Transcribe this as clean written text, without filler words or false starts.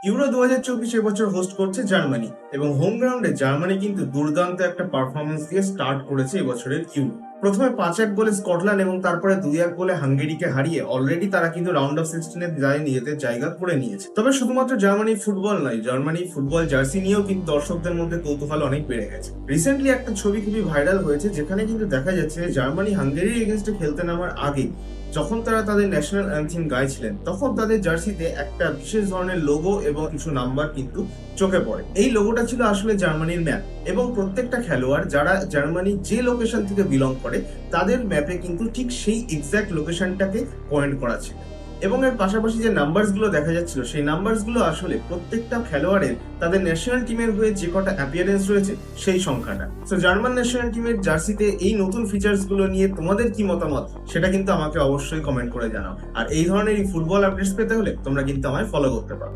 Euro 2024 এবছর host করছে Germany এবং হোম গ্রাউন্ডে জার্মানি কিন্তু দুর্দান্ত একটা পারফরমেন্স দিয়ে স্টার্ট করেছে এবছরের ইউরো। প্রথমে 5-1 গোলে স্কটল্যান্ড এবং তারপরে 2-1 গোলে হাঙ্গেরিকে হারিয়ে অলরেডি তারা কিন্তু রাউন্ড অফ 16-এ নিজেদের জায়গা করে নিয়েছে। তবে শুধুমাত্র জার্মানি ফুটবল নয়, জার্মানি ফুটবল জার্সি নিয়েও কিন্তু দর্শকদের মধ্যে কৌতূহল অনেক বেড়ে গেছে। রিসেন্টলি একটা ছবি খুবই ভাইরাল হয়েছে, যেখানে কিন্তু দেখা যাচ্ছে জার্মানি হাঙ্গেরির এগেনস্টে খেলতে নামার আগে যখন তারা তাদের ন্যাশনাল অ্যান্থেম গাইছিলেন, তখন তাদের জার্সিতে একটা বিশেষ ধরনের লোগো এবং কিছু নাম্বার কিন্তু চোখে পড়ে। এই লোগোটা ছিল আসলে জার্মানির ম্যাপ এবং প্রত্যেকটা খেলোয়াড় যারা জার্মানির যে লোকেশন থেকে বিলং করে তাদের ম্যাপে কিন্তু ঠিক সেই এক্সাক্ট লোকেশনটাকে পয়েন্ট করা ছিল। এবং এর পাশাপাশি যে নাম্বারস গুলো দেখা যাচ্ছিল, সেই নাম্বারস গুলো আসলে প্রত্যেকটা খেলোয়াড়ের তাদের ন্যাশনাল টিমের হয়ে যে কটা অ্যাপিয়ারেন্স রয়েছে সেই সংখ্যাটা। সো জার্মান ন্যাশনাল টিমের জার্সিতে এই নতুন ফিচার্স গুলো নিয়ে তোমাদের কি মতামত সেটা কিন্তু আমাকে অবশ্যই কমেন্ট করে জানাও। আর এই ধরনের ফুটবল আপডেটস পেতে হলে তোমরা কিন্তু আমায় ফলো করতে পারো।